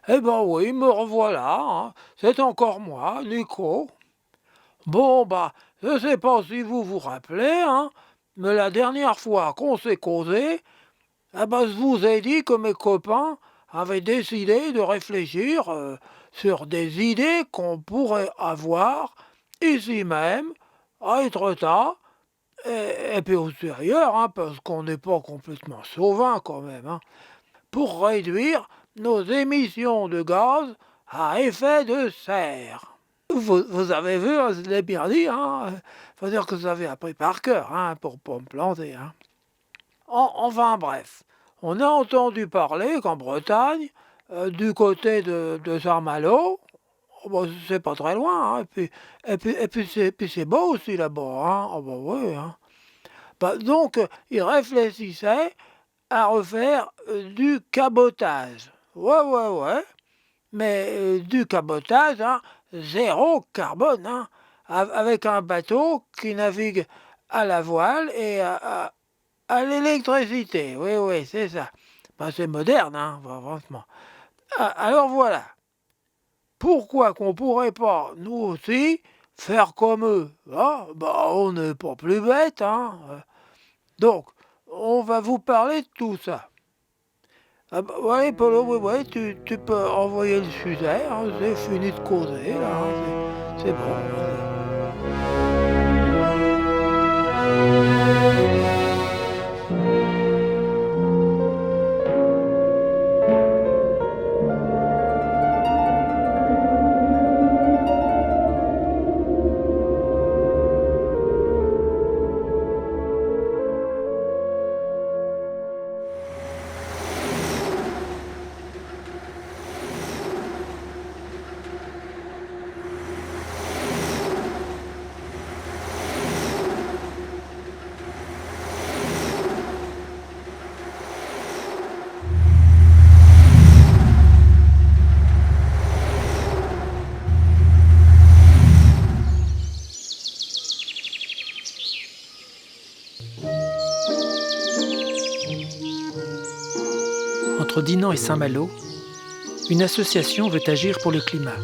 Eh ben oui, me revoilà, hein. C'est encore moi, Nico. Bon, bah, je sais pas si vous vous rappelez, hein, mais la dernière fois qu'on s'est causé, ah ben, je vous ai dit que mes copains avaient décidé de réfléchir sur des idées qu'on pourrait avoir ici même, à Étretat, et puis extérieur, hein, parce qu'on n'est pas complètement sauvin quand même, hein, pour réduire nos émissions de gaz à effet de serre. Vous avez vu, hein, je l'ai bien dit, hein, faut dire que vous avez appris par cœur, hein, pour pas me planter, hein. Enfin bref, on a entendu parler qu'en Bretagne, du côté de Saint-Malo, oh, bah, c'est pas très loin, hein, et puis c'est beau aussi là-bas, hein, ah bah oui, hein. Bah, donc, ils réfléchissaient à refaire du cabotage. Ouais, ouais, ouais, mais du cabotage, hein, zéro carbone, hein, avec un bateau qui navigue à la voile et à l'électricité. Oui, oui, c'est ça. Ben, c'est moderne, hein, franchement. Alors voilà, pourquoi qu'on pourrait pas, nous aussi, faire comme eux, hein? Bah, on n'est pas plus bêtes, hein. Donc, on va vous parler de tout ça. Ah bah, ouais, Polo, oui, ouais, tu peux envoyer le sujet, hein, c'est fini de causer, là, hein, c'est bon. Entre Dinan et Saint-Malo, une association veut agir pour le climat.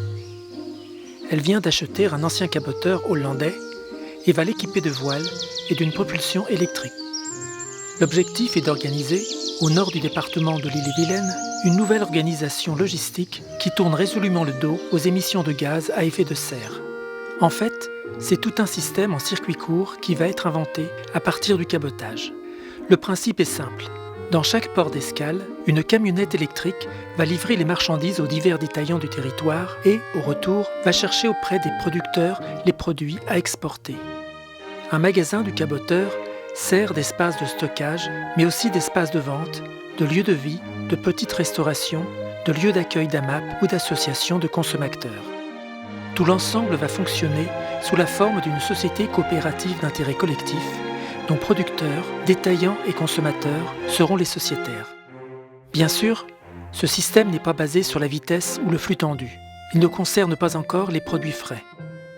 Elle vient d'acheter un ancien caboteur hollandais et va l'équiper de voiles et d'une propulsion électrique. L'objectif est d'organiser, au nord du département de l'Ille-et-Vilaine, une nouvelle organisation logistique qui tourne résolument le dos aux émissions de gaz à effet de serre. En fait, c'est tout un système en circuit court qui va être inventé à partir du cabotage. Le principe est simple. Dans chaque port d'escale, une camionnette électrique va livrer les marchandises aux divers détaillants du territoire et, au retour, va chercher auprès des producteurs les produits à exporter. Un magasin du caboteur sert d'espace de stockage, mais aussi d'espace de vente, de lieu de vie, de petites restaurations, de lieux d'accueil d'AMAP ou d'associations de consommateurs. Tout l'ensemble va fonctionner sous la forme d'une société coopérative d'intérêt collectif dont producteurs, détaillants et consommateurs seront les sociétaires. Bien sûr, ce système n'est pas basé sur la vitesse ou le flux tendu. Il ne concerne pas encore les produits frais.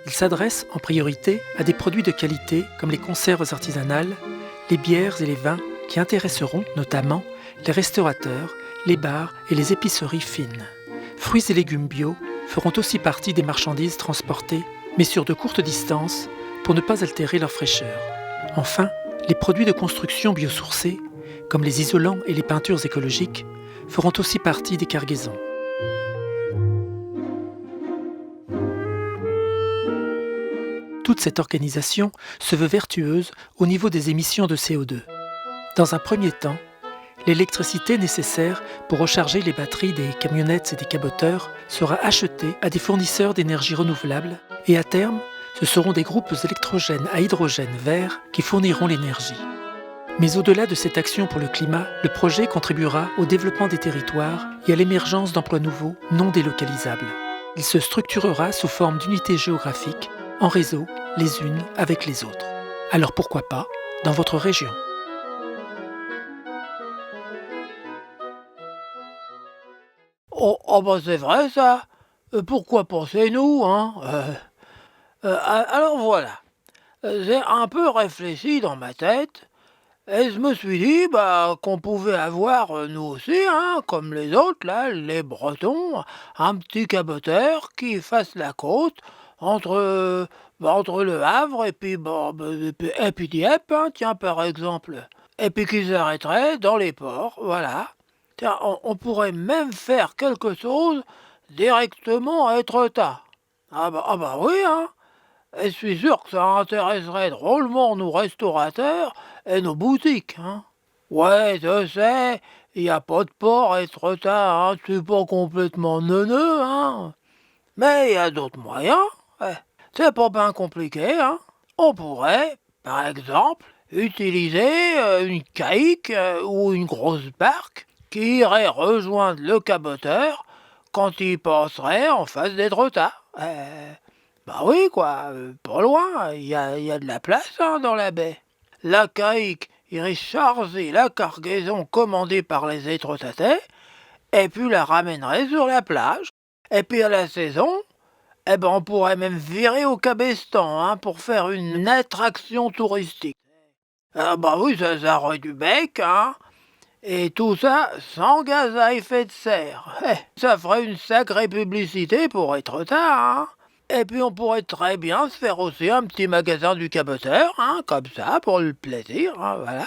Il s'adresse en priorité à des produits de qualité comme les conserves artisanales, les bières et les vins qui intéresseront notamment les restaurateurs, les bars et les épiceries fines. Fruits et légumes bio feront aussi partie des marchandises transportées, mais sur de courtes distances pour ne pas altérer leur fraîcheur. Enfin, les produits de construction biosourcés, comme les isolants et les peintures écologiques, feront aussi partie des cargaisons. Toute cette organisation se veut vertueuse au niveau des émissions de CO2. Dans un premier temps, l'électricité nécessaire pour recharger les batteries des camionnettes et des caboteurs sera achetée à des fournisseurs d'énergie renouvelable et à terme, ce seront des groupes électrogènes à hydrogène vert qui fourniront l'énergie. Mais au-delà de cette action pour le climat, le projet contribuera au développement des territoires et à l'émergence d'emplois nouveaux non délocalisables. Il se structurera sous forme d'unités géographiques, en réseau, les unes avec les autres. Alors pourquoi pas dans votre région ? Oh, oh bah c'est vrai ça. Pourquoi pas c'est nous, hein? Alors voilà, j'ai un peu réfléchi dans ma tête, Et je me suis dit qu'on pouvait avoir, nous aussi, hein, comme les autres là, les Bretons, un petit caboteur qui fasse la côte entre, entre Le Havre et puis et puis Dieppe, hein, tiens par exemple. Et puis qui s'arrêterait dans les ports, voilà. Tiens, on pourrait même faire quelque chose directement à Étretat. Ah bah oui, hein! Et je suis sûr que ça intéresserait drôlement nos restaurateurs et nos boutiques, hein. Ouais, je sais, il n'y a pas de port à Étretat, hein, c'est pas complètement neuneux, hein. Mais il y a d'autres moyens, ouais. C'est pas bien compliqué, hein. On pourrait, par exemple, utiliser une caïque ou une grosse barque qui irait rejoindre le caboteur quand il passerait en face d'Étretat. Bah oui, quoi, pas loin, il y a de la place hein, dans la baie. La caïque irait charger la cargaison commandée par les Étretattais et puis la ramènerait sur la plage. Et puis à la saison, on pourrait même virer au cabestan hein, pour faire une attraction touristique. Ah bah oui, ça aurait du bec, hein. Et tout ça sans gaz à effet de serre. Ça ferait une sacrée publicité pour Étretat, hein. Et puis on pourrait très bien se faire aussi un petit magasin du caboteur, hein, comme ça, pour le plaisir, hein, voilà.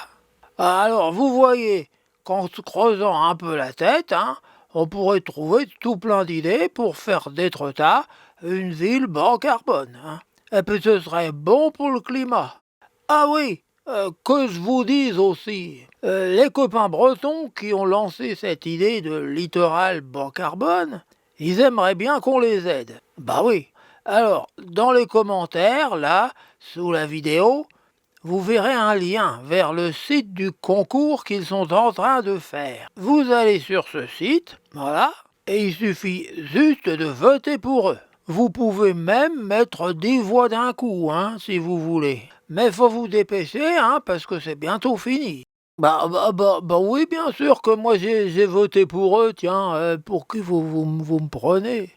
Alors vous voyez, qu'en se creusant un peu la tête, hein, on pourrait trouver tout plein d'idées pour faire d'Étretat une ville bas carbone. Hein. Et puis ce serait bon pour le climat. Ah oui, que je vous dise aussi, les copains bretons qui ont lancé cette idée de littoral bas carbone, ils aimeraient bien qu'on les aide. Bah oui. Alors, dans les commentaires, là, sous la vidéo, vous verrez un lien vers le site du concours qu'ils sont en train de faire. Vous allez sur ce site, voilà, et il suffit juste de voter pour eux. Vous pouvez même mettre 10 voix d'un coup, hein, si vous voulez. Mais faut vous dépêcher, hein, parce que c'est bientôt fini. Bah oui, bien sûr que moi j'ai voté pour eux, tiens, pour qui vous me prenez.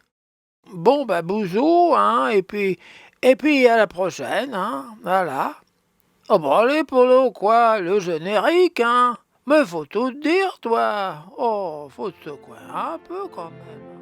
Bon, bonjour, hein, et puis à la prochaine, hein, voilà. Oh, allez, Polo, quoi, le générique, hein. Mais faut tout dire, toi. Oh, faut te secouer un peu, quand même.